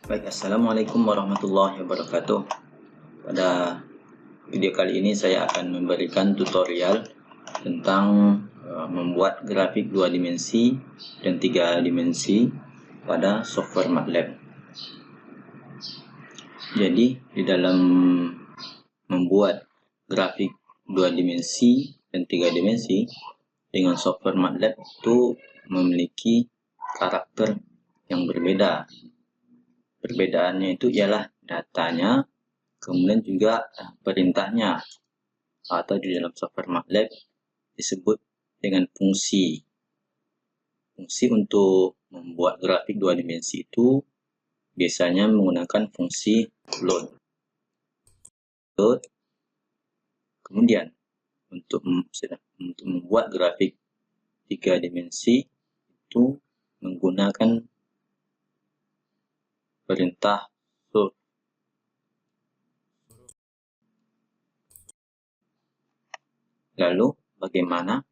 Baik, assalamualaikum warahmatullahi wabarakatuh. Pada video kali ini saya akan memberikan tutorial tentang membuat grafik 2 dimensi dan 3 dimensi pada software MATLAB. Jadi di dalam membuat grafik 2 dimensi dan 3 dimensi dengan software MATLAB itu memiliki karakter yang berbeda. Perbedaannya itu ialah datanya, kemudian juga perintahnya, atau di dalam software MATLAB disebut dengan fungsi. Fungsi untuk membuat grafik 2 dimensi itu biasanya menggunakan fungsi load. Kemudian untuk membuat grafik 3 dimensi itu menggunakan perintah solve. Lalu bagaimana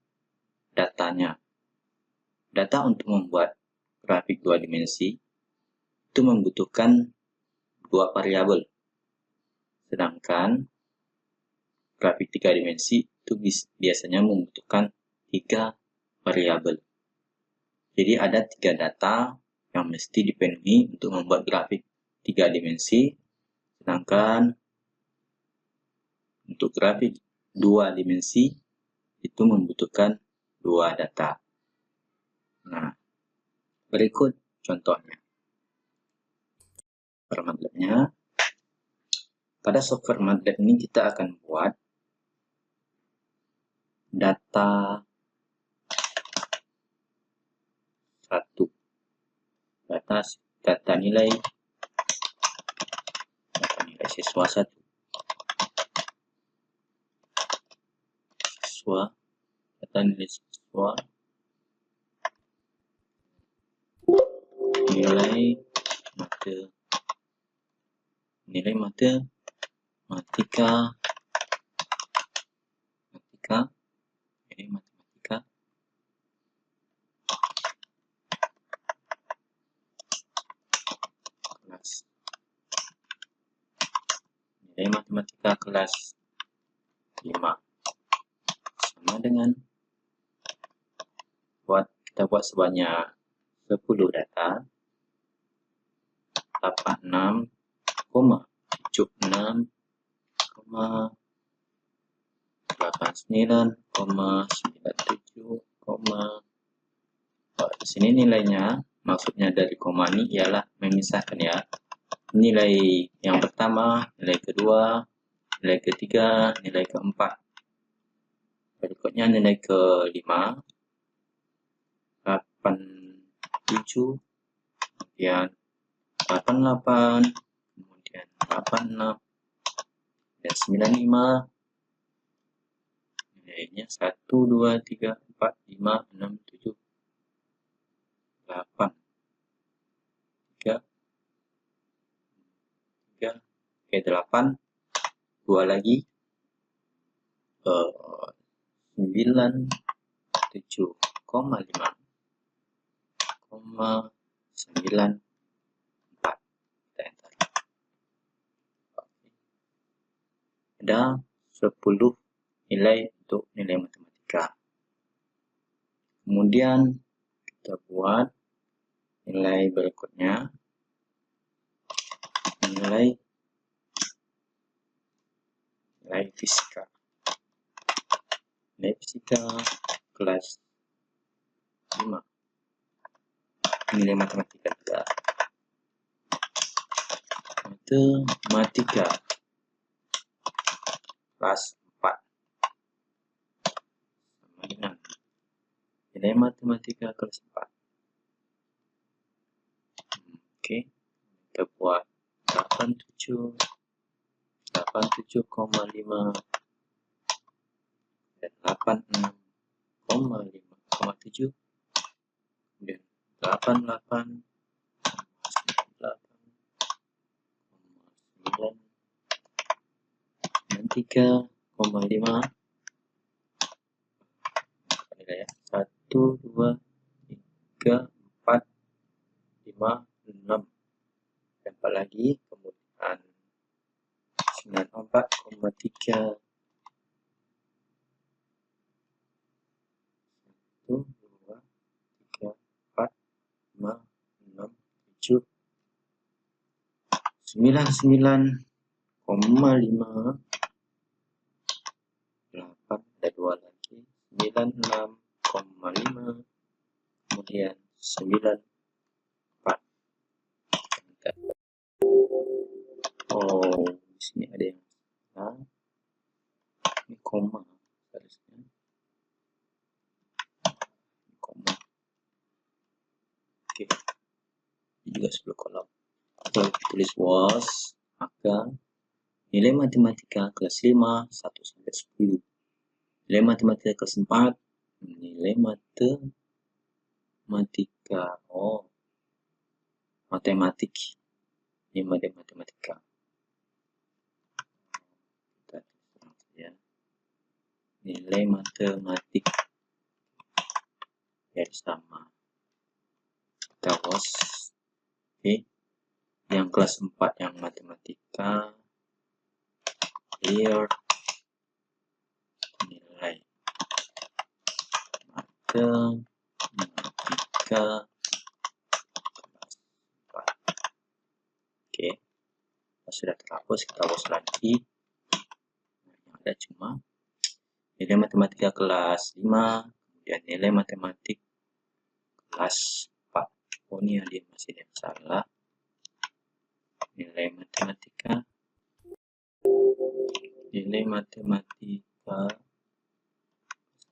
datanya? Data untuk membuat grafik 2 dimensi itu membutuhkan 2 variabel. Sedangkan grafik 3 dimensi itu biasanya membutuhkan 3 variabel. Jadi ada 3 data yang mesti dipenuhi untuk membuat grafik 3 dimensi. Sedangkan untuk grafik 2 dimensi itu membutuhkan 2 data. Nah, berikut contohnya. MATLAB-nya. Pada software MATLAB ini kita akan buat data 1. Data nilai siswa 1. Data nilai siswa. Nilai matematika, nilai matematika kelas 5 sama dengan kita buat sebanyak 10 data 86,89,97, di sini nilainya, maksudnya dari koma ini ialah memisahkan ya. Nilai yang pertama, nilai kedua, nilai ketiga, nilai keempat. Berikutnya nilai kelima, 87, kemudian 88, kemudian 86, dan 95. Nilainya 1, 2, 3, 4, 5, 6, 7, 8, 3, 8, 2 lagi, 97,5, 94. Ada 10 nilai untuk nilai matematika. Kemudian kita buat nilai berikutnya, nilai fisika. Nilai fisika kelas 5. Nilai matematika juga. Matematika kelas 4 sama dengan nilai matematika kelas 4. Oke, kita buat 87,5 dan 86,5,7 dan 88,9,3,5. Nilai 1, 2, 3, 4, 5, 6 dan lagi, kemudian 94,3, 1, 2, 3, 4, 5, 6, 7, 99,5, 8, ada 2 lagi, 96,5, kemudian 94. Oh, di sini ada yang salah. Ini koma harusnya. Koma. Oke. Ini juga 10 kolom. Kalau tulis was, maka nilai matematika kelas 5 1 sampai 10. Nilai matematika kelas 4, nilai matematika matematik. Ini matematika. Kita ya. Nilai matematik garis sama. Kita was. Oke. Yang kelas 4 yang matematika here nilai matematika kelas 4. Oke. Sudah terhapus, kita hapus lagi. Yang ada cuma nilai matematika kelas 5, kemudian nilai matematik kelas 4. Oh, ini ada masih yang salah. Nilai matematika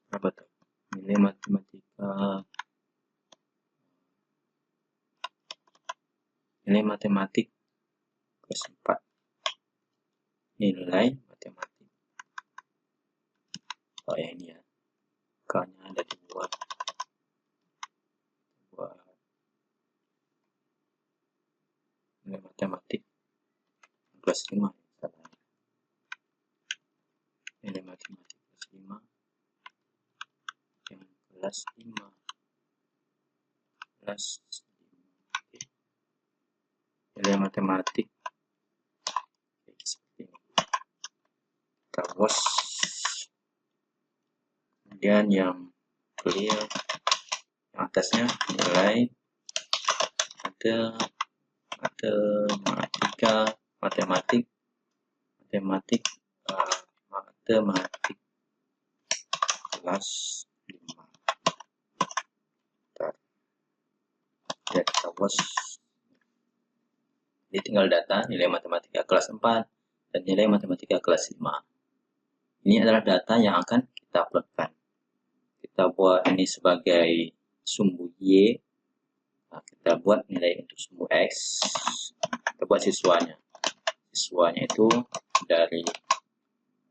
berapa tuh? Nilai matematik kelas 4. Nilai matematik. Oh ya, ini ya. K-nya ada dibuat nilai matematik kelas 5. Nilai matematik kelas 5 yang kelas 5 kelas 5. Nilai matematik seperti ini. Kita was. Kemudian yang clear, yang atasnya nilai matematik kelas 5. Ya, kita was. Jadi tinggal data nilai matematika kelas 4 dan nilai matematika kelas 5. Ini adalah data yang akan kita uploadkan. Kita buat ini sebagai sumbu Y. Nah, kita buat nilai untuk sumbu X. Kita buat siswanya. Siswanya itu dari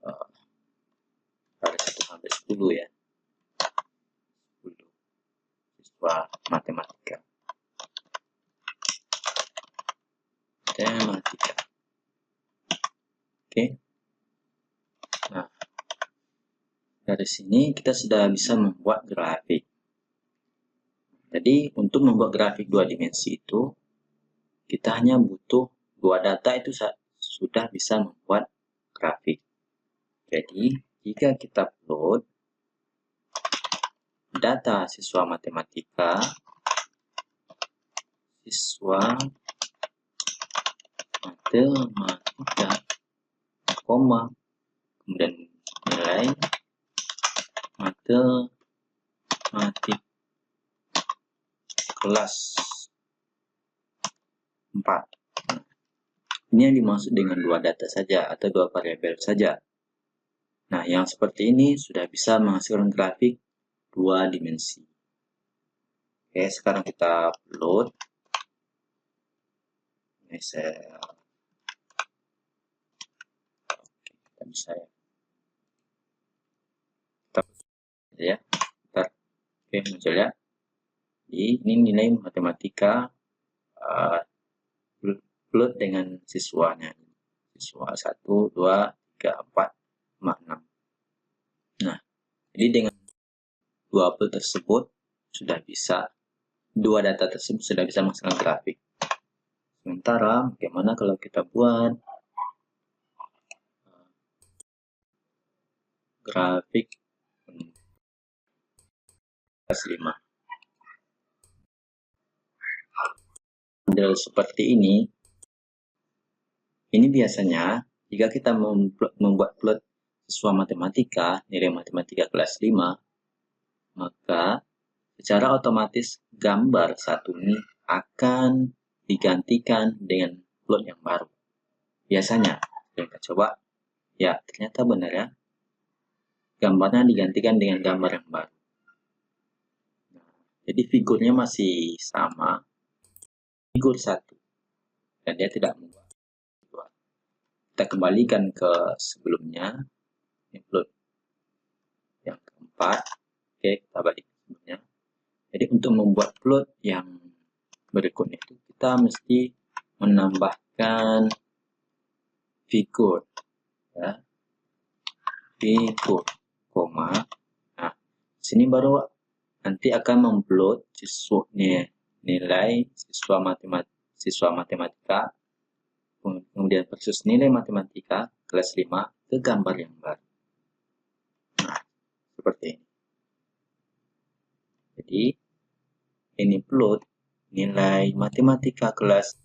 1 sampai 10 ya. 10 siswa matematika. Oke. Nah, dari sini kita sudah bisa membuat grafik. Jadi untuk membuat grafik 2 dimensi itu kita hanya butuh 2 data itu sudah bisa membuat grafik. Jadi jika kita upload data siswa matematika, koma, kemudian nilai matematik kelas 4. Ini yang dimaksud dengan 2 data saja atau 2 variabel saja. Nah, yang seperti ini sudah bisa menghasilkan grafik 2 dimensi. Oke, sekarang kita upload. Ini kita bisa ya. Oke, muncul ya. Ini nilai matematika upload dengan siswanya. Siswa 1, 2, 3, 4, 5, 6. Nah, jadi dengan 2 upload tersebut sudah bisa, 2 data tersebut sudah bisa menghasilkan grafik Sementara bagaimana kalau kita buat grafik kelas 5. Model seperti ini biasanya jika kita membuat plot siswa matematika, nilai matematika kelas 5, maka secara otomatis gambar satu ini akan digantikan dengan plot yang baru. Biasanya, kita coba, ya ternyata benar ya, gambarnya digantikan dengan gambar yang baru. Jadi figurnya masih sama, figur 1, dan dia tidak mengubah. Kita kembalikan ke sebelumnya, plot yang keempat. Oke, kita balik ke sebelumnya. Jadi untuk membuat plot yang berikutnya itu kita mesti menambahkan figur, ya, figur, koma. Nah, sini baru nanti akan memplot nilai siswa matematika, kemudian versus nilai matematika kelas 5 ke gambar yang baru. Nah, seperti ini. Jadi ini plot nilai matematika kelas,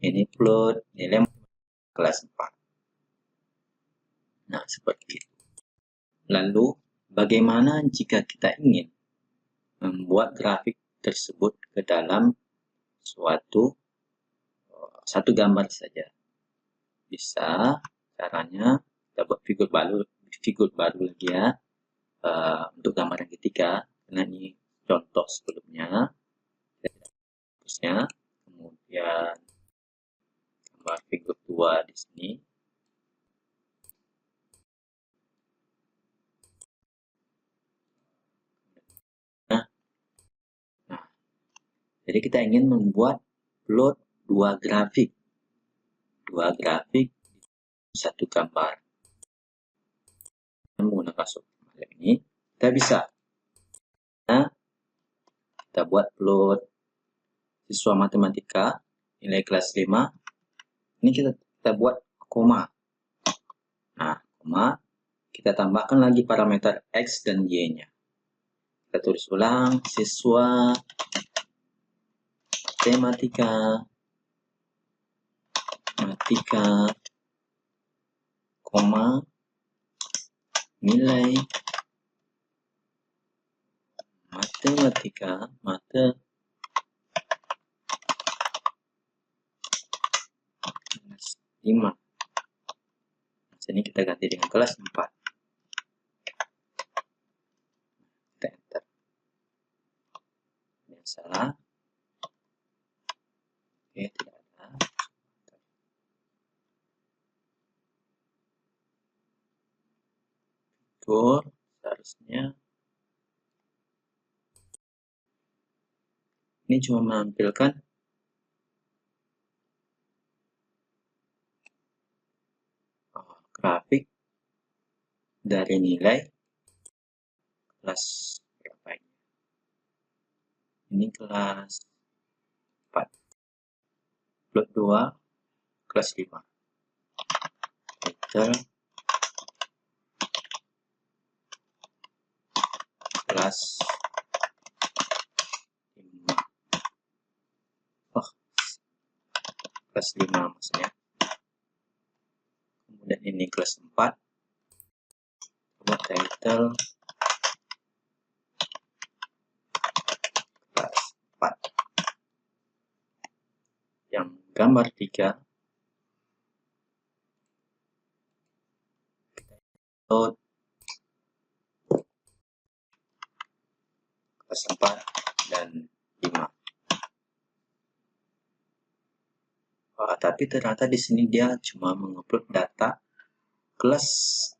ini plot nilai kelas 4. Nah, seperti itu. Lalu, bagaimana jika kita ingin membuat grafik tersebut ke dalam satu gambar saja? Bisa, caranya kita buat figur baru lagi ya, untuk gambar yang ketiga, karena ini contoh sebelumnya. Terusnya, kemudian gambar figur 2 di sini. Jadi kita ingin membuat plot dua grafik satu gambar. Menggunakan software ini kita bisa. Nah, kita buat plot siswa matematika nilai kelas 5. Ini kita buat koma. Nah, koma, kita tambahkan lagi parameter X dan Y-nya. Kita tulis ulang, siswa matematika, koma, nilai matematika, 5. Sini kita ganti dengan kelas 4. Kita enter. Yang salah. Oke, tidak ada. Figur seharusnya ini cuma menampilkan grafik dari nilai kelas berapa ini? Ini kelas 4. Plot 2 kelas 5. Title kelas 5. Oh, kelas 5 maksudnya. Kemudian ini kelas 4. Coba title kelas 4. Yang gambar 3 plot kelas 4 dan 5. Tapi ternyata di sini dia cuma mengupload data kelas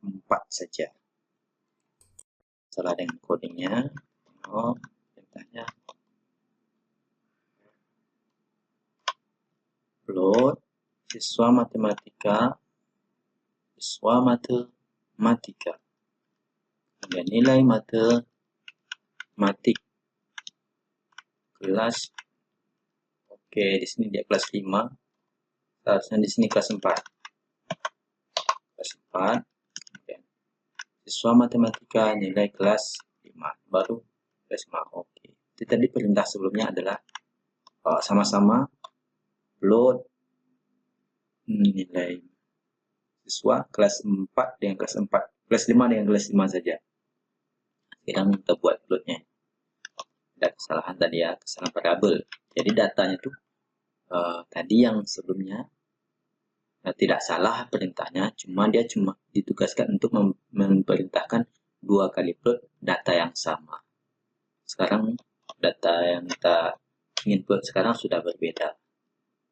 4 saja. Salah dengan codingnya. Oh, perintahnya plot siswa matematika dan nilai matematik kelas Oke, di sini dia kelas 5. Seharusnya di sini kelas 4. Kelas 4. Oke. Siswa matematika nilai kelas 5. Baru kelas 5. Oke. Jadi tadi perintah sebelumnya adalah sama-sama upload nilai siswa kelas 4 dengan kelas 4. Kelas 5 dengan kelas 5 saja. Sekarang kita buat uploadnya. Ada kesalahan tadi ya, kesalahan variabel. Jadi datanya tuh tadi yang sebelumnya tidak salah perintahnya, cuma dia cuma ditugaskan untuk memerintahkan 2 kali upload data yang sama. Sekarang data yang kita ingin upload sekarang sudah berbeda.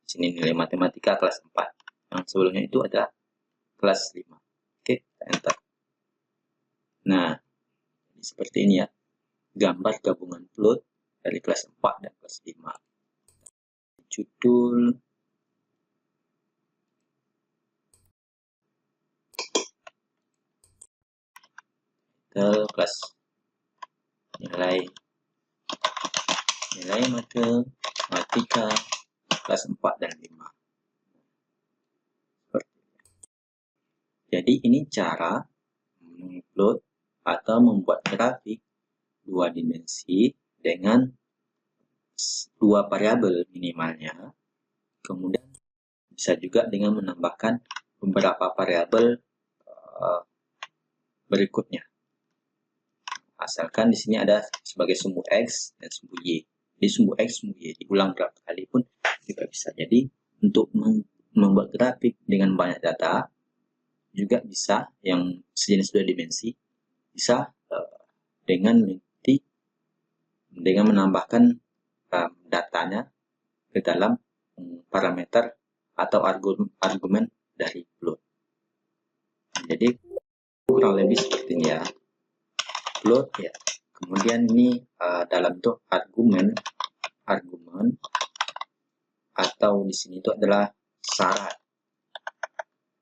Di sini nilai matematika kelas 4. Yang sebelumnya itu adalah kelas 5. Oke, kita enter. Nah, seperti ini ya. Gambar gabungan upload dari kelas 4 dan kelas 5. Judul kelas nilai matematika kelas 4 dan 5. Jadi ini cara mengupload atau membuat grafik 2 dimensi dengan 2 variabel minimalnya. Kemudian bisa juga dengan menambahkan beberapa variabel berikutnya. Asalkan di sini ada sebagai sumbu X dan sumbu Y. Jadi sumbu X, sumbu Y diulang berapa kali pun juga bisa. Jadi untuk membuat grafik dengan banyak data juga bisa, yang sejenis 2 dimensi bisa dengan menambahkan datanya ke dalam parameter atau argumen dari upload. Jadi kurang lebih seperti ini ya. Upload ya. Kemudian ini dalam bentuk argumen atau di sini itu adalah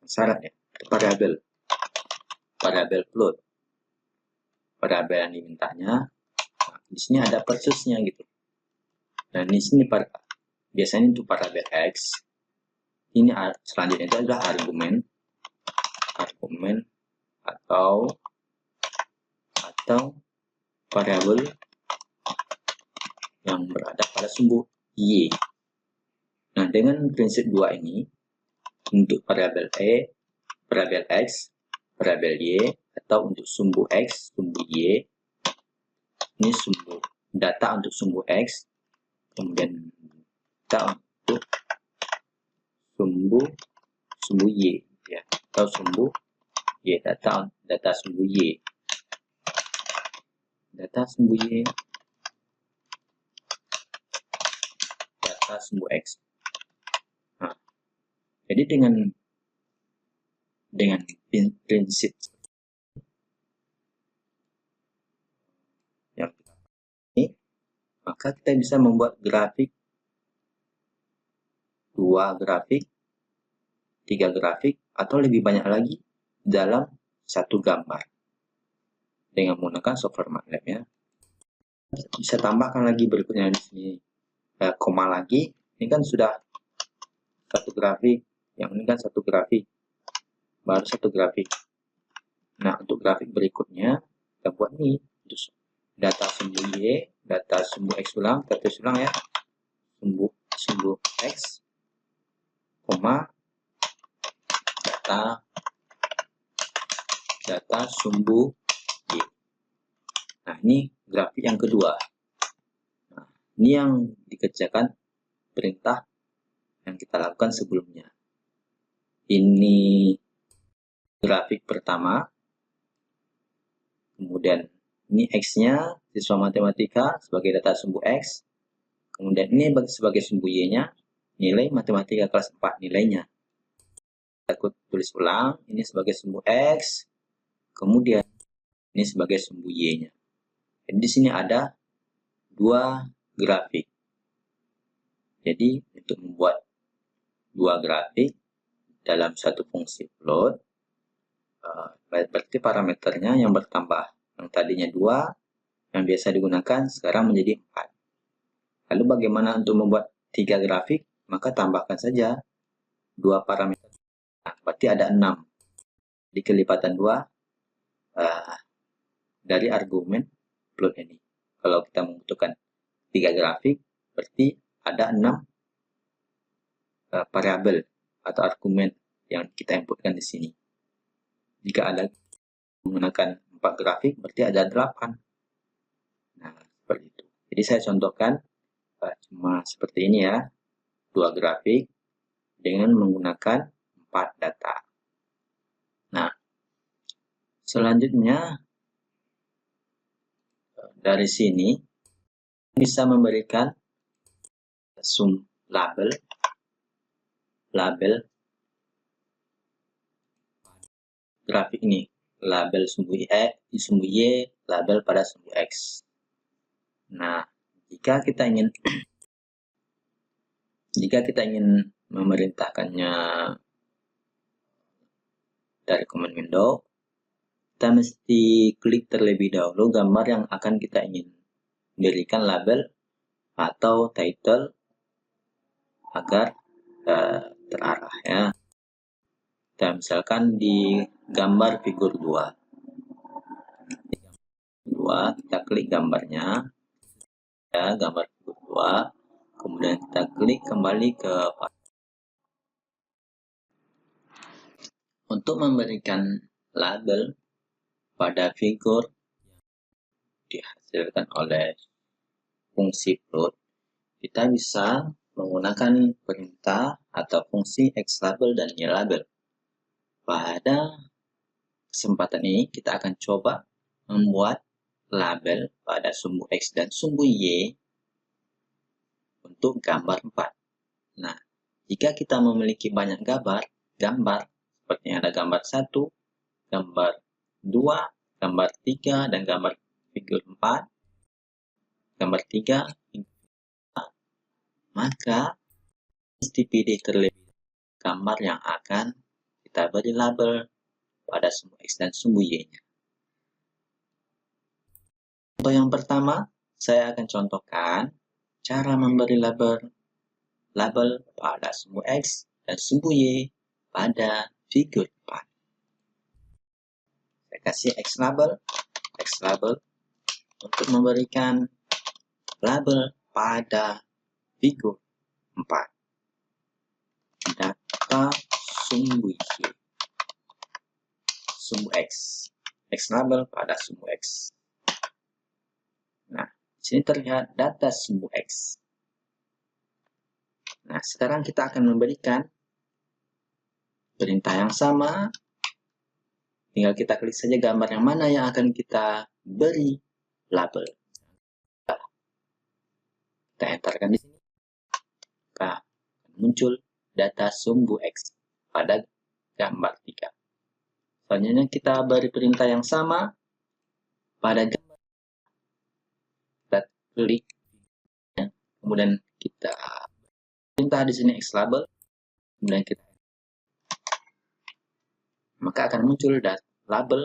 syarat ya, variabel upload, variabel yang dimintanya. Nah, di sini ada persusnya gitu. Dan di sini biasanya itu variabel X. Ini selanjutnya itu adalah argumen atau variabel yang berada pada sumbu Y. Nah, dengan prinsip 2 ini, untuk variabel variabel X, variabel Y, atau untuk sumbu X, sumbu Y, ini data untuk sumbu X, kemudian data untuk sumbu Y, ya, atau sumbu Y, data sumbu Y. Data sumbu Y, data sumbu X. Nah, jadi dengan prinsip yang ini, maka kita bisa membuat grafik, 2 grafik, 3 grafik, atau lebih banyak lagi dalam satu gambar dengan menggunakan software MATLAB ya. Bisa tambahkan lagi berikutnya di sini koma lagi. Ini kan sudah satu grafik, yang ini kan satu grafik, baru satu grafik. Nah, untuk grafik berikutnya kita buat nih data sumbu Y, data sumbu X ulang, ya, sumbu X, koma data sumbu Y. Nah, ini grafik yang kedua. Nah, ini yang dikerjakan perintah yang kita lakukan sebelumnya. Ini grafik pertama, kemudian ini X-nya, siswa matematika sebagai data sumbu X, kemudian ini sebagai sumbu Y-nya, nilai matematika kelas 4 nilainya. Aku tulis ulang, ini sebagai sumbu X, kemudian ini sebagai sumbu Y-nya. Jadi di sini ada 2 grafik. Jadi untuk membuat 2 grafik dalam satu fungsi upload, berarti parameternya yang bertambah. Yang tadinya 2, yang biasa digunakan sekarang menjadi 4. Lalu bagaimana untuk membuat 3 grafik, maka tambahkan saja 2 parameter. Nah, berarti ada 6. Di kelipatan 2 dari argumen plot ini. Kalau kita membutuhkan 3 grafik, berarti ada 6 variabel atau argumen yang kita inputkan di sini. Jika ada menggunakan 4 grafik, berarti ada 8. Nah, seperti itu. Jadi saya contohkan cuma seperti ini ya, 2 grafik dengan menggunakan 4 data. Nah, selanjutnya dari sini bisa memberikan sum label grafik ini, label sumbu Y, label pada sumbu X. Nah, jika kita ingin memerintahkannya dari command window, kita mesti klik terlebih dahulu gambar yang akan kita ingin berikan label atau title agar terarah ya. Kita misalkan di gambar figur 2. Kita klik gambarnya ya, gambar figur 2. Kemudian kita klik kembali ke untuk memberikan label pada figur dihasilkan oleh fungsi plot. Kita bisa menggunakan perintah atau fungsi xlabel dan ylabel. Pada kesempatan ini kita akan coba membuat label pada sumbu X dan sumbu Y untuk gambar 4. Nah, jika kita memiliki banyak gambar seperti ada gambar 1, gambar 2, gambar 3, dan gambar figur 4, gambar 3, maka mesti pilih terlebih gambar yang akan kita beri label pada sumbu X dan sumbu Y-nya. Untuk yang pertama, saya akan contohkan cara memberi label pada sumbu X dan sumbu Y pada figur 4. Saya kasih xlabel untuk memberikan label pada figur 4. Data sumbu Y, sumbu X, xlabel pada sumbu X. Nah, di sini terlihat data sumbu X. Nah, sekarang kita akan memberikan perintah yang sama. Tinggal kita klik saja gambar yang mana yang akan kita beri label. Kita enterkan di sini. Maka muncul data sumbu X pada gambar 3. Selanjutnya kita beri perintah yang sama pada gambar. Kita klik, ya. Kemudian kita perintah di sini xlabel, kemudian kita, maka akan muncul label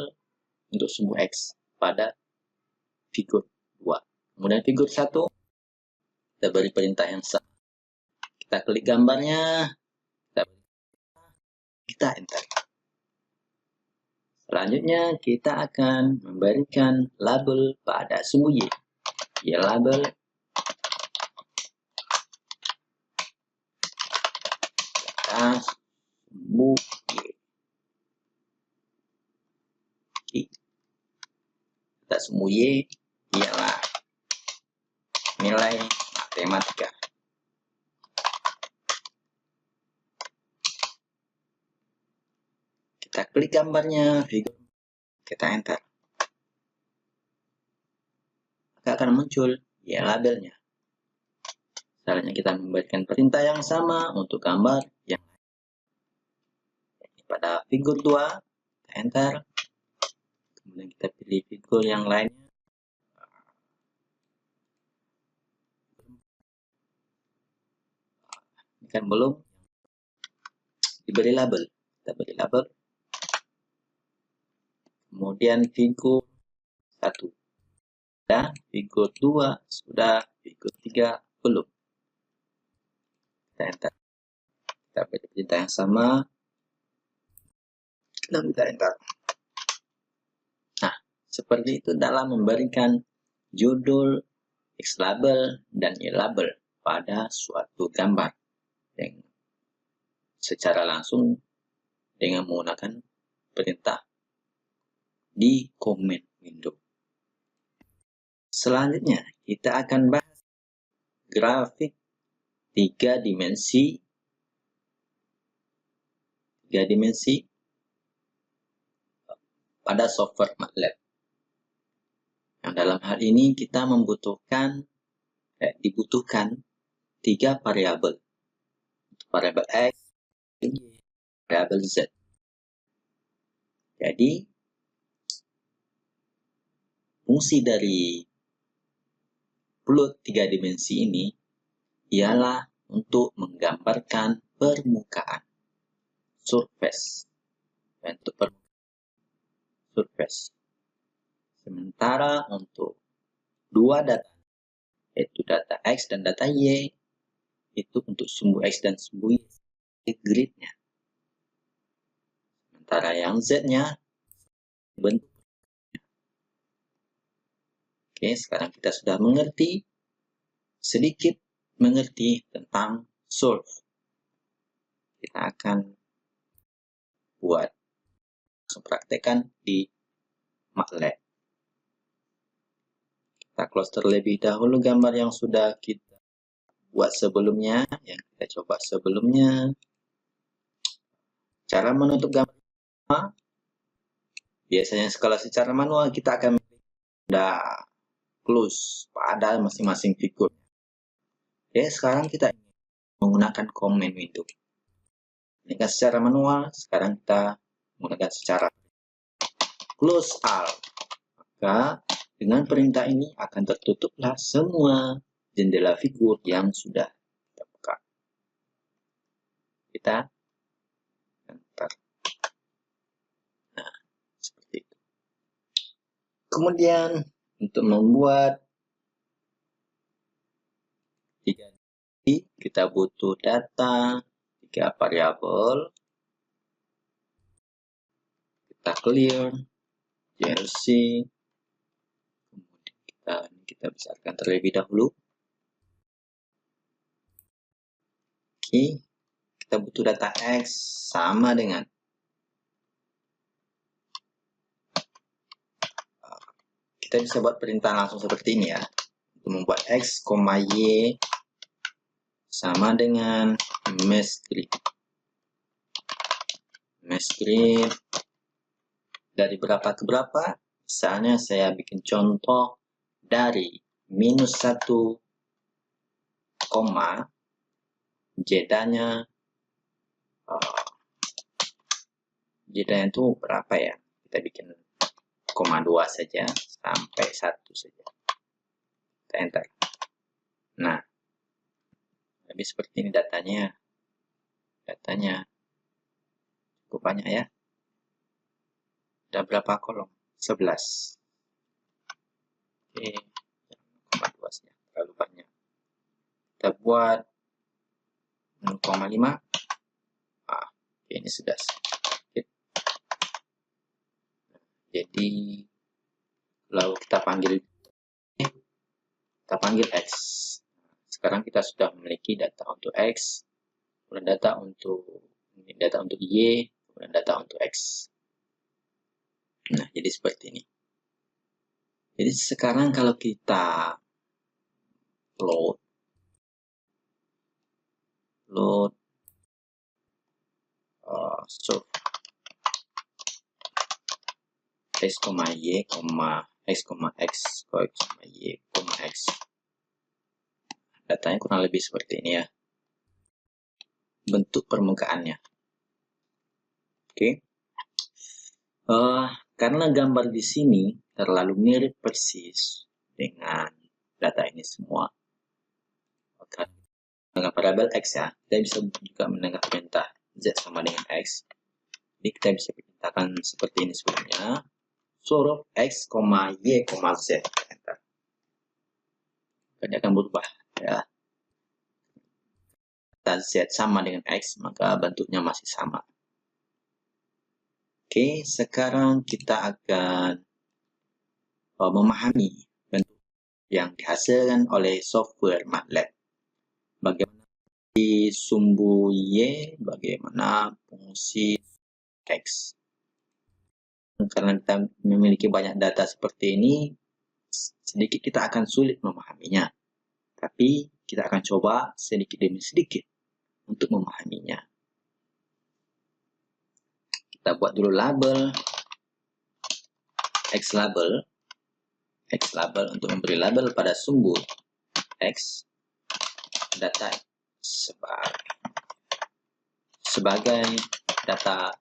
untuk sumbu X pada figur 2. Kemudian figur 1, kita beri perintah yang sama. Kita klik gambarnya, kita enter. Selanjutnya kita akan memberikan label pada sumbu Y. Label data sumbu Y. Data sumbu Y ialah nilai matematika. Kita klik gambarnya, figur, kita enter. Maka akan muncul labelnya. Caranya kita memberikan perintah yang sama untuk gambar yang pada figur 2, kita enter. Kemudian kita pilih figur yang lainnya. Ini kan belum diberi label. Kita beri label. Kemudian figur 1 sudah, figur 2 sudah, figur 3 belum. Kita enter. Kita baca perintah yang sama. Dan kita enter. Nah, seperti itu dalam memberikan judul, X label, dan Y label pada suatu gambar. Yang secara langsung dengan menggunakan perintah di comment window. Selanjutnya, kita akan bahas grafik 3 dimensi pada software MATLAB. Yang dalam hal ini kita dibutuhkan 3 variabel. Variabel X, variabel Z. Jadi, fungsi dari plot 3 dimensi ini ialah untuk menggambarkan permukaan, surface, bentuk permukaan, surface. Sementara untuk dua data, yaitu data X dan data Y, itu untuk sumbu X dan sumbu Y, gridnya. Sementara yang Z-nya bentuk. Oke, sekarang kita sudah sedikit mengerti tentang solve. Kita akan praktekkan di MATLAB. Kita close terlebih dahulu gambar yang sudah kita buat sebelumnya, yang kita coba sebelumnya. Cara menutup gambar biasanya kalau secara manual kita akan close pada masing-masing figur. Oke, sekarang kita menggunakan comment window. Ini kan secara manual, sekarang kita menggunakan secara close all. Maka dengan perintah ini akan tertutuplah semua jendela figur yang sudah kita buka. Kita enter. Nah, seperti itu. Kemudian untuk membuat 3 kita butuh data 3 variabel. Kita clear GLC, kemudian kita besarkan terlebih dahulu. Oke, kita butuh data X sama dengan kita bisa buat perintah langsung seperti ini ya, untuk membuat X, Y sama dengan mesh grid dari berapa ke berapa. Misalnya saya bikin contoh dari -1, jedanya itu berapa ya, kita bikin 0,2 saja sampai 1 saja. Kita enter. Nah, lebih seperti ini datanya cukup banyak ya. Ada berapa kolom? 11. Oke, 0,2 saja, terlalu banyak. Kita buat 0,5. Oke, ini sudah sedikit. Jadi lalu kita panggil X. Sekarang kita sudah memiliki data untuk X, kemudian data untuk Y, kemudian data untuk X. Nah, jadi seperti ini. Jadi sekarang kalau kita load solve X, Y, X, Y, X. Datanya kurang lebih seperti ini ya, bentuk permukaannya. Oke. Karena gambar di sini terlalu mirip persis dengan data ini semua, maka dengan variabel X ya, kita bisa juga mendengar perintah Z sama dengan X. Jadi kita bisa perintahkan seperti ini sebelumnya, solve X, Y, Z. Enter. Jadi akan berubah ya. data Z sama dengan X, maka bentuknya masih sama. Oke, sekarang kita akan memahami bentuk yang dihasilkan oleh software MATLAB. Bagaimana di sumbu Y, bagaimana fungsi X. Karena kita memiliki banyak data seperti ini, sedikit kita akan sulit memahaminya. Tapi kita akan coba sedikit demi sedikit untuk memahaminya. Kita buat dulu label, X label untuk memberi label pada sumbu X, data sebagai data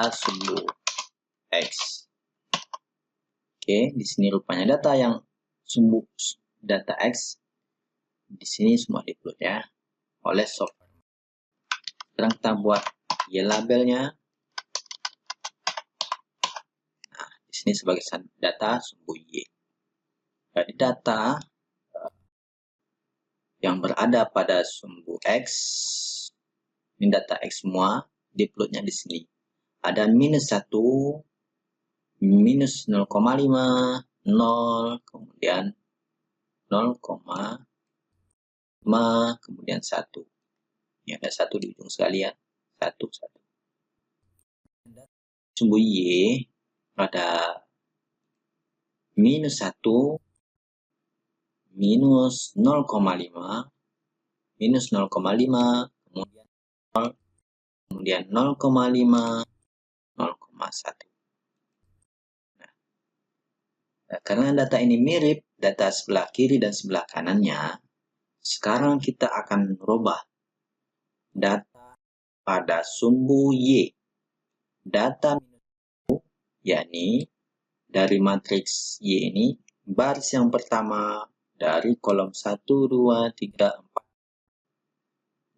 sumbu X. Oke, di sini rupanya data yang sumbu data X di sini semua di-upload ya oleh software. Sekarang kita buat Y labelnya. Nah, di sini sebagai data sumbu Y. Jadi data yang berada pada sumbu X, ini data X semua, di-uploadnya di sini. Ada -1, -0,5, 0, kemudian 0,5, kemudian 1. Ini ada 1 di ujung sekali ya. 1. Sumbu Y ada -1, -0,5, -0,5, kemudian 0, kemudian 0,5, 0,1. Nah, karena data ini mirip data sebelah kiri dan sebelah kanannya, sekarang kita akan merubah data pada sumbu Y. Data yakni dari matriks Y ini, baris yang pertama dari kolom 1, 2, 3, 4.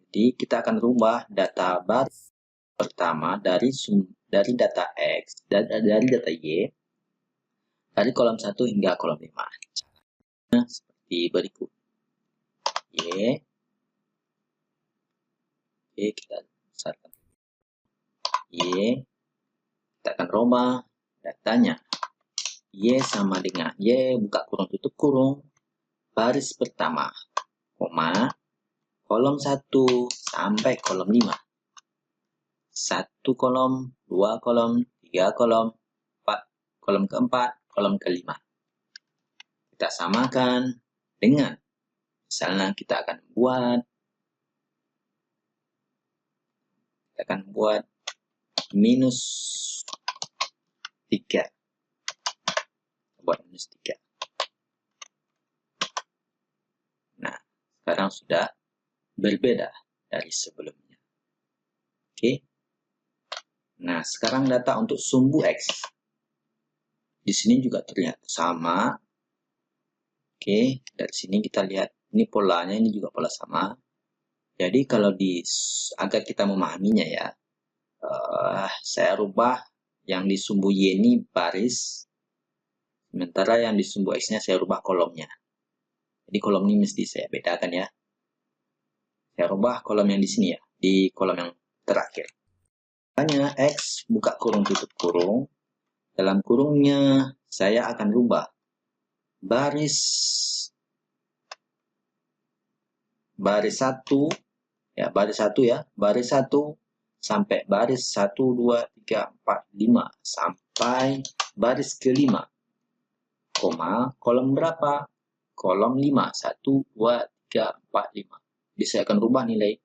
Jadi kita akan rubah data baris pertama dari data X, dari data Y, dari kolom 1 hingga kolom 5. Nah, seperti berikut. Y. Oke, kita besarkan. Y. Kita akan rubah datanya. Y sama dengan Y, buka kurung tutup kurung, baris pertama, koma, kolom 1 sampai kolom 5. 1 kolom, 2 kolom, 3 kolom, 4 kolom keempat, kolom kelima. Kita samakan dengan, misalnya kita akan buat -3. Buat -3. Nah, sekarang sudah berbeda dari sebelumnya. Oke. Nah, sekarang data untuk sumbu X. Di sini juga terlihat sama. Oke, dari sini kita lihat ini polanya, ini juga pola sama. Jadi kalau agar kita memahaminya ya, saya rubah yang di sumbu Y ini baris, sementara yang di sumbu X-nya saya rubah kolomnya. Jadi kolom ini mesti saya bedakan ya. Saya rubah kolom yang di sini ya, di kolom yang terakhir. Hanya X, buka kurung tutup kurung. Dalam kurungnya saya akan rubah baris 1 ya, baris 1 sampai baris 1, 2, 3, 4, 5 sampai baris kelima, koma, kolom berapa? Kolom 5, 1, 2, 3, 4, 5. Jadi saya akan rubah nilai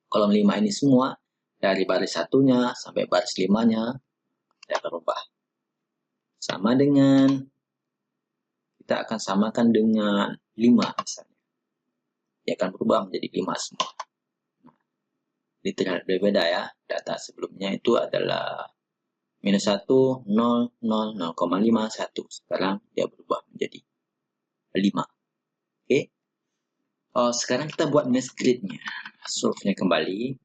kolom 5 ini semua dari baris 1-nya sampai baris 5-nya, saya akan rubah. Sama dengan, kita akan samakan dengan 5 misalnya. Dia akan berubah menjadi 5 semua. Ini terlihat berbeda ya. Data sebelumnya itu adalah -1, 0, 0, 0,5, 1. Sekarang dia berubah menjadi 5. Oke. Sekarang kita buat mesh grid-nya. Solve-nya kembali.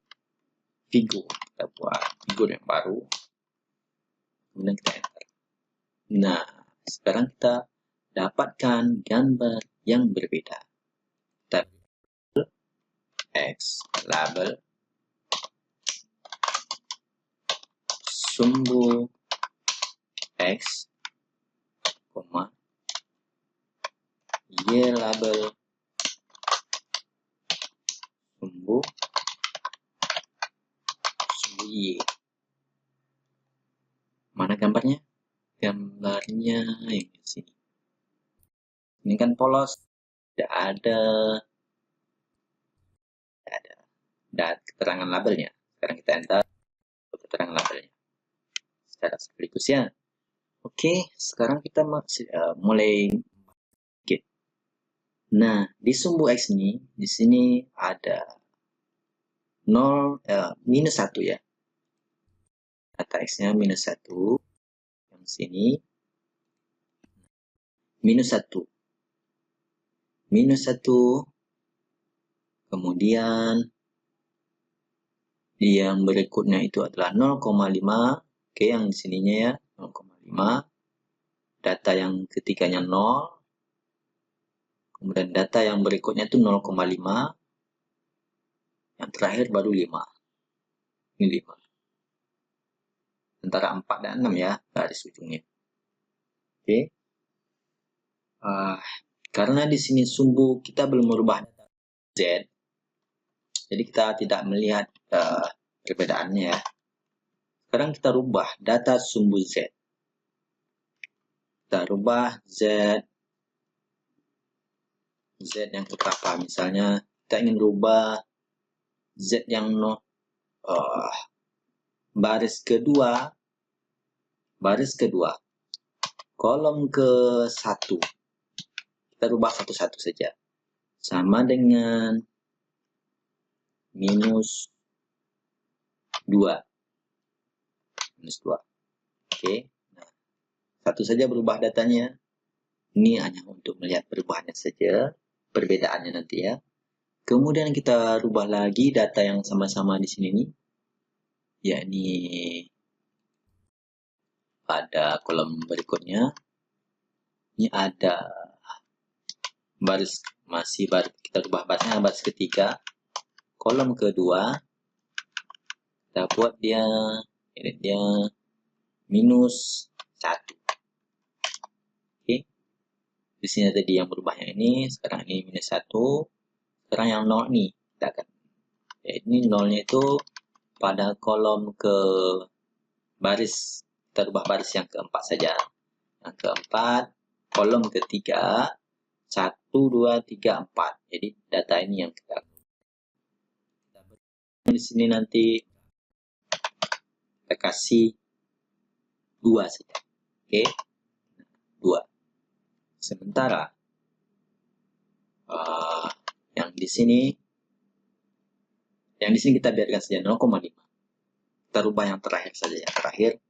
Figur. Kita buat figur yang baru. Kemudian kita enter. Nah, sekarang kita dapatkan gambar yang berbeda. Kita X label sumbu X, koma, Y label sumbu Y. Mana gambarnya? Gambarnya yang di sini. Ini kan polos, tidak ada keterangan labelnya. Sekarang kita enter keterangan labelnya secara sekaligus ya. Oke, sekarang kita mulai. Oke. Nah, di sumbu X ini, di sini ada 0, minus 1 ya. Data X-nya minus 1. Yang sini minus 1. Minus 1. Kemudian yang berikutnya itu adalah 0,5. Oke, yang di sininya ya 0,5. Data yang ketiganya 0. Kemudian data yang berikutnya itu 0,5. Yang terakhir baru 5. Ini 5. Antara 4 dan 6 ya, garis ujungnya. Oke. Karena di sini sumbu kita belum merubah data Z, jadi kita tidak melihat perbedaannya ya. Sekarang kita rubah data sumbu Z. Kita rubah Z yang keberapa. Misalnya kita ingin rubah Z yang baris kedua, kolom ke-1. Kita rubah satu-satu saja. Sama dengan minus 2. Oke. Nah, satu saja berubah datanya. Ini hanya untuk melihat perubahannya saja, perbedaannya nanti ya. Kemudian kita rubah lagi data yang sama-sama di sini nih. Yakni pada kolom berikutnya. Ini ada baris, kita rubah barisnya baris ketiga. Kolom kedua, kita buat dia minus 1. Oke. Di sini tadi yang berubahnya ini, sekarang ini minus 1. Sekarang yang 0 nih, kita akan ini 0-nya itu pada kolom ke baris, kita rubah baris yang keempat saja. Yang keempat, kolom ketiga, 1, 2, 3, 4. Jadi data ini yang kita di sini nanti kita kasih 2 saja. Oke. 2. Sementara yang di sini kita biarkan saja 0,5. Kita rubah yang terakhir saja, yang terakhir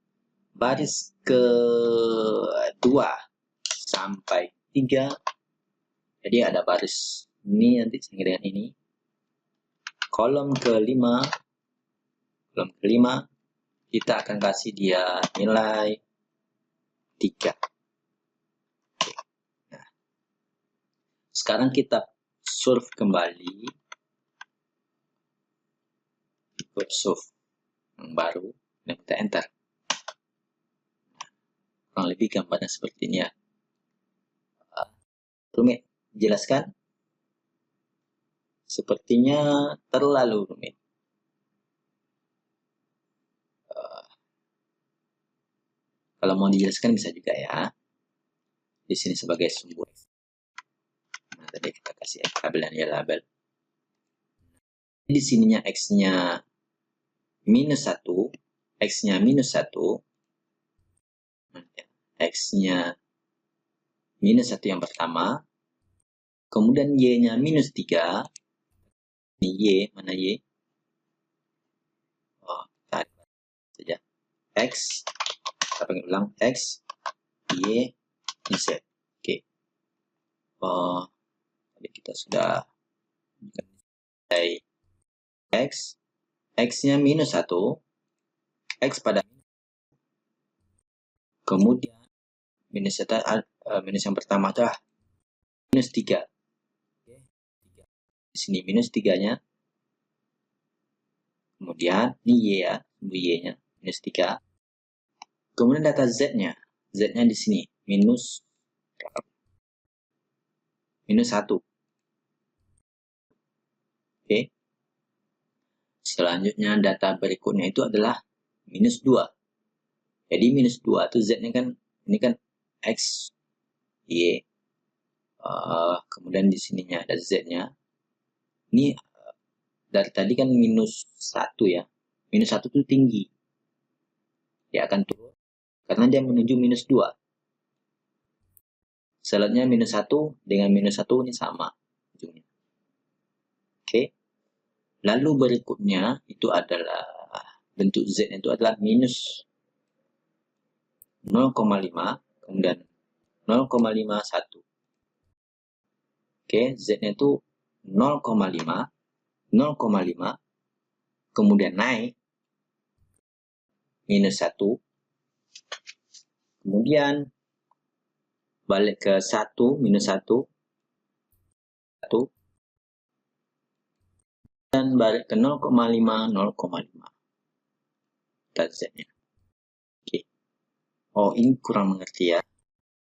baris ke-2 sampai 3. Jadi ada baris ini nanti sama dengan ini. Kolom ke-5 kita akan kasih dia nilai 3. Nah, sekarang kita surf kembali, ikut surf yang baru dan kita enter. Kurang lebih gambarnya seperti ini ya. Rumit, jelaskan? Sepertinya terlalu rumit. Kalau mau dijelaskan bisa juga ya. Di sini sebagai sumbu. Nah, tadi kita kasih label dan ya label. Di sininya X-nya minus 1. X-nya minus 1. X-nya minus 1 yang pertama. Kemudian Y-nya minus 3. Ini Y, mana Y? Oh, saja. X, kita panggil ulang. X, Y, Z. Oke. Tadi kita sudah X, X-nya minus 1. X pada kemudian minus yang pertama adalah minus 3. Di sini minus 3-nya. Kemudian ini Y ya, sumbu Y-nya minus 3. Kemudian data Z-nya. Z-nya di sini minus 1. Oke. Selanjutnya data berikutnya itu adalah minus 2. Jadi minus 2 itu Z-nya kan, ini kan X, Y. Kemudian di sininya ada Z-nya. Ini dari tadi kan minus 1 ya. Minus 1 itu tinggi. Dia akan turun karena dia menuju minus 2. Selanjutnya minus 1 dengan minus 1 ini sama ujungnya. Oke. Lalu berikutnya itu adalah bentuk Z itu adalah minus 0,5 kemudian 0,51. Oke, Z-nya itu 0,5 kemudian naik minus 1, kemudian balik ke 1, minus 1, dan balik ke 0,5. Dan Z-nya. Oke. Oh, ini kurang mengerti ya.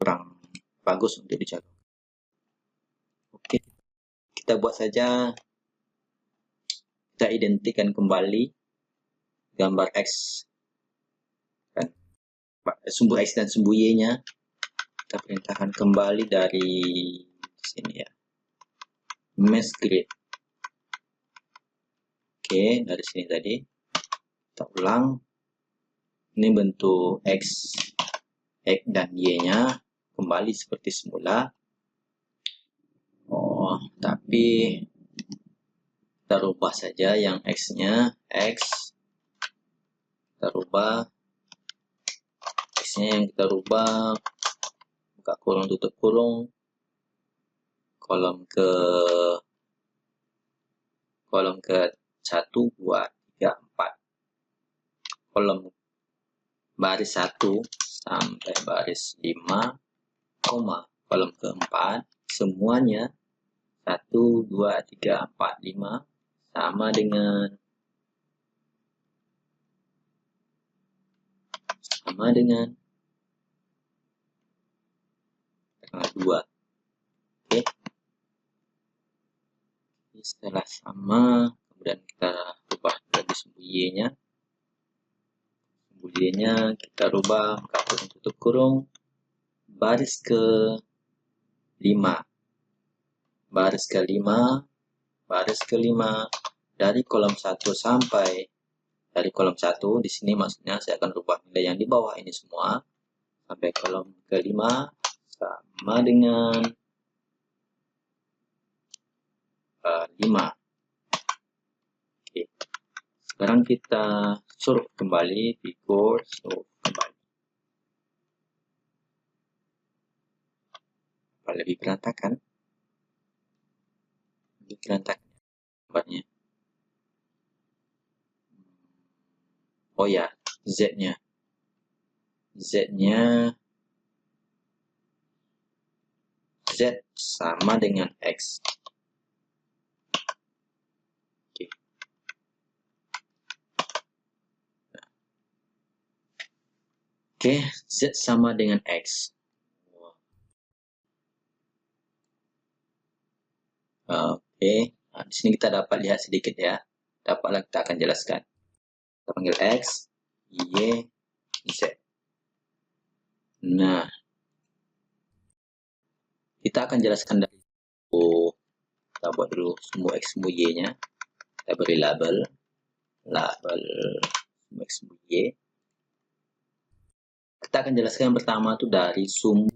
Kurang bagus untuk dicontoh. Oke. Kita buat saja, kita identikan kembali gambar X. Kan? Sumbu X dan sumbu Y-nya. Kita perintahkan kembali dari sini ya. Mesh grid. Oke, dari sini tadi. Kita ulang. Ini bentuk X dan Y-nya kembali seperti semula. Oh, tapi kita rubah saja yang X-nya X. Kita rubah X-nya yang kita rubah, buka kurung tutup kurung, kolom ke 1, 2, 3, 4, kolom baris 1 sampai baris 5, kolom keempat semuanya 1, 2, 3, 4, 5 sama dengan 2. Oke. Setelah sama, kemudian kita rubah dari sumbu Y-nya. Sumbu Y-nya kita rubah, buka kurung tutup kurung, baris ke 5. Baris ke 5 dari kolom 1 sampai dari kolom 1 di sini maksudnya saya akan rubah nilai yang di bawah ini semua sampai kolom ke-5 sama dengan 5. Oke. Sekarang kita sort kembali, figur sort kembali. Apa lebih berantakan? Lebih berantakan gambarnya. Oh ya, Z-nya. Z sama dengan X. Oke. Oke, Z sama dengan X. Oke, nah, di sini kita dapat lihat sedikit ya. Dapatlah kita akan jelaskan. Kita panggil X, Y, Z. Nah, kita akan jelaskan dari kita buat dulu sumbu X, sumbu Y-nya. Kita beri label sumbu X, sumbu Y. Kita akan jelaskan yang pertama itu dari sumbu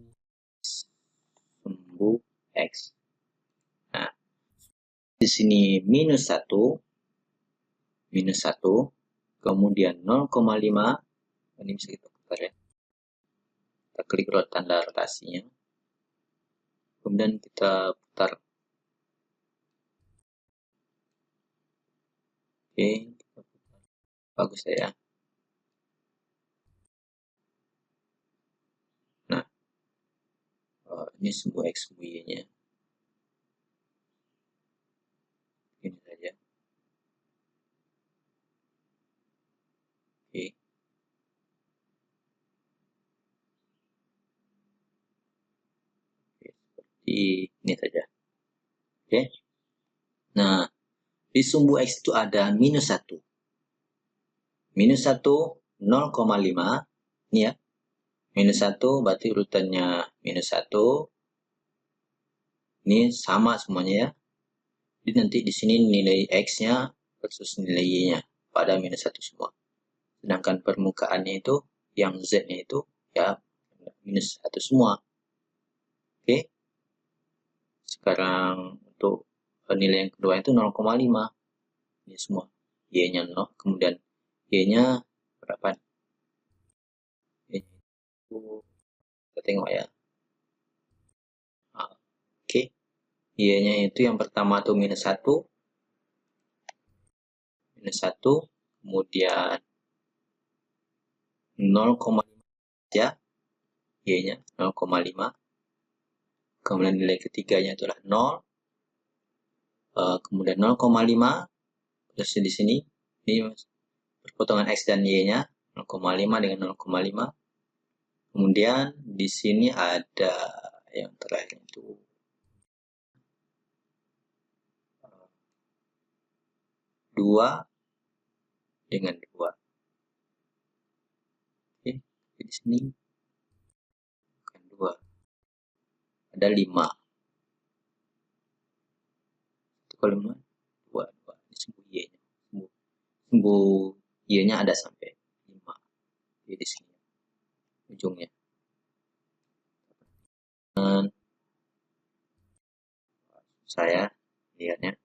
X. Nah, di sini minus 1, kemudian 0,5, ini bisa kita putar ya. Kita klik tanda rotasinya. Kemudian kita putar. Oke, kita putar. Bagus ya. Nah, ini sumbu X, sumbu Y-nya. Ini saja. seperti ini saja. Oke. Nah, di sumbu X itu ada minus 1. Minus 1, 0,5. Ini ya. Minus 1 berarti urutannya minus 1. Ini sama semuanya ya. Jadi nanti di sini nilai X-nya versus nilai Y-nya pada minus 1 semua. Sedangkan permukaannya itu, yang Z-nya itu ya minus 1 semua. Oke. Sekarang untuk nilai yang kedua itu 0,5. Ini semua. Y-nya 0. Kemudian Y-nya berapa? Y-nya itu kita tengok ya. Oke. Y-nya itu yang pertama tuh minus 1. Minus 1. Kemudian 0,5 ya. Y-nya 0,5. Kemudian nilai ketiganya itulah 0. Kemudian 0,5. Terus di sini ini perpotongan X dan Y-nya 0,5 dengan 0,5. Kemudian di sini ada yang terakhir itu 2 dengan 2. Oke, di sini bukan 2. Ada 5. Itu kalau 5, 2, 2. Ini sumbu Y-nya. Sumbu Y-nya ada sampai 5. Jadi di sini ujungnya. Dan saya lihatnya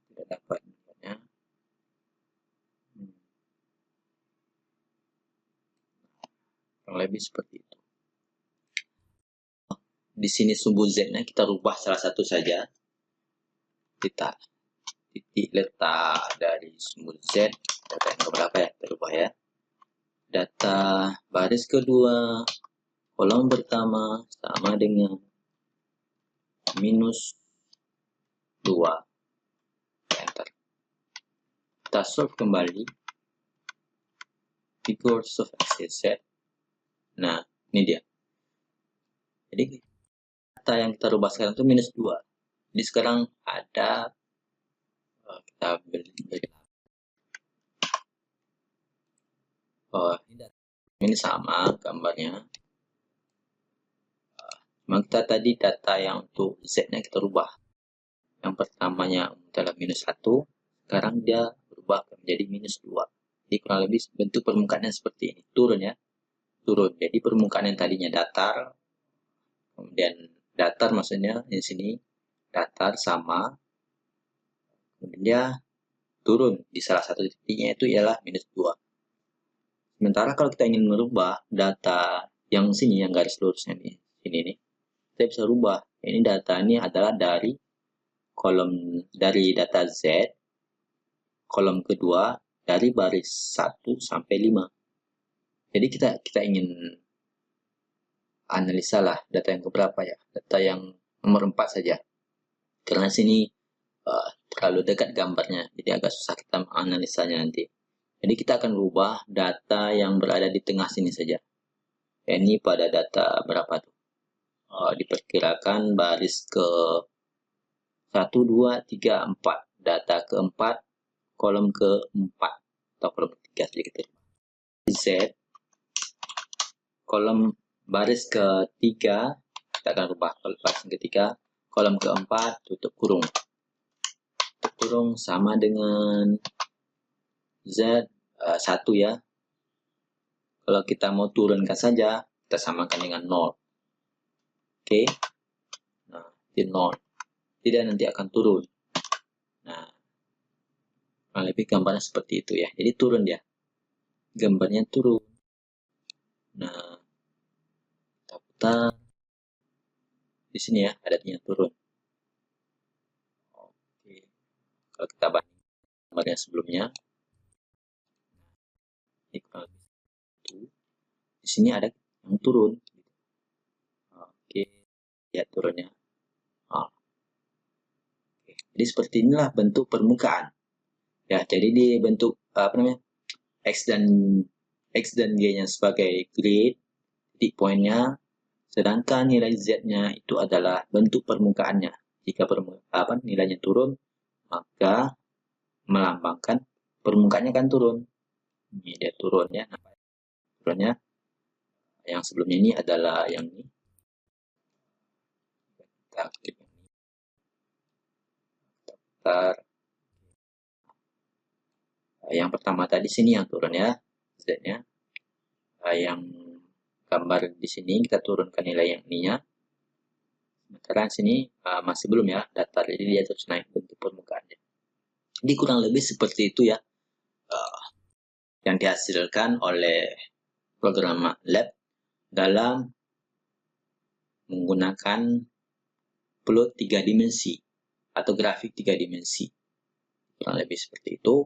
tidak dapat melihatnya. Kurang lebih seperti itu. Di sini sumbu Z-nya kita rubah salah satu saja. Kita titik letak dari sumbu Z. Data yang berapa ya? Kita rubah ya. Data baris kedua, kolom pertama sama dengan minus 2. Enter. Kita solve kembali. Figures of X, Z. Nah, ini dia. Jadi, data yang kita rubah sekarang itu minus 2. Jadi sekarang ada, kita beri. Ini sama gambarnya. Memang kita tadi data yang untuk Z-nya kita rubah. Yang pertamanya adalah minus 1. Sekarang dia berubah menjadi minus 2. Jadi kurang lebih bentuk permukaannya seperti ini. Turun ya. Turun. Jadi permukaan yang tadinya datar. Kemudian datar maksudnya di sini. Datar sama. Kemudian dia turun. Di salah satu titiknya itu ialah minus 2. Sementara kalau kita ingin merubah data yang sini, yang garis lurusnya nih, sini nih, kita bisa rubah. Ini data ini adalah dari kolom dari data Z, kolom kedua dari baris 1 sampai 5. Jadi kita ingin analisa lah data yang keberapa ya, data yang nomor 4 saja. Karena sini terlalu dekat gambarnya, jadi agak susah kita menganalisanya nanti. Jadi kita akan rubah data yang berada di tengah sini saja. Ini pada data berapa tuh? Diperkirakan baris ke 1, 2, 3, 4. Data keempat, kolom keempat atau kolom ketiga sedikit. Z, kolom baris ketiga, kita akan rubah baris ketiga, kolom keempat, tutup kurung. Tutup kurung sama dengan Z 1 ya. Kalau kita mau turunkan saja, kita samakan dengan 0. Oke. Nah, di 0. Tidak nanti akan turun. Nah, lebih gambarnya seperti itu ya. Jadi turun ya. Gambarnya turun. Nah, kita putar. Di sini ya, adatnya turun. Oke. Kalau kita banding gambarnya sebelumnya, di sini ada yang turun. Oke, lihat turunnya. Oke. Jadi seperti inilah bentuk permukaan. Ya, jadi di bentuk apa namanya? X dan Y-nya sebagai grid, titik poinnya Sedangkan nilai Z-nya itu adalah bentuk permukaannya. Jika nilainya turun, maka melambangkan permukaannya akan turun. Ini dia turun ya. Turunnya yang sebelumnya ini adalah yang ini. Kita klik ini. Yang pertama tadi sini yang turun ya, Z-nya. Yang gambar di sini kita turunkan nilai yang ininya. Sementara sini masih belum ya datar, jadi dia terus naik bentuk permukaannya. Jadi kurang lebih seperti itu ya yang dihasilkan oleh program MATLAB dalam menggunakan plot 3 dimensi atau grafik 3 dimensi. Kurang lebih seperti itu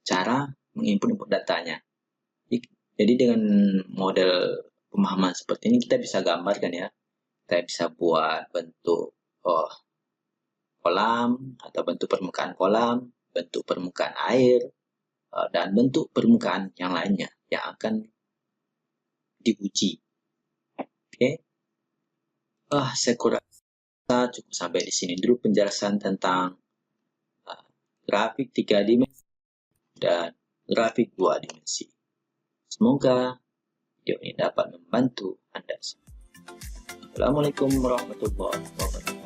cara menginput datanya. Jadi dengan model pemahaman seperti ini kita bisa gambarkan ya. Kita bisa buat bentuk kolam atau bentuk permukaan kolam, bentuk permukaan air, dan bentuk permukaan yang lainnya yang akan diuji. Oke. Saya kurang cukup sampai di sini dulu penjelasan tentang grafik 3 dimensi dan grafik 2 dimensi. Semoga video ini dapat membantu Anda. Assalamualaikum warahmatullahi wabarakatuh.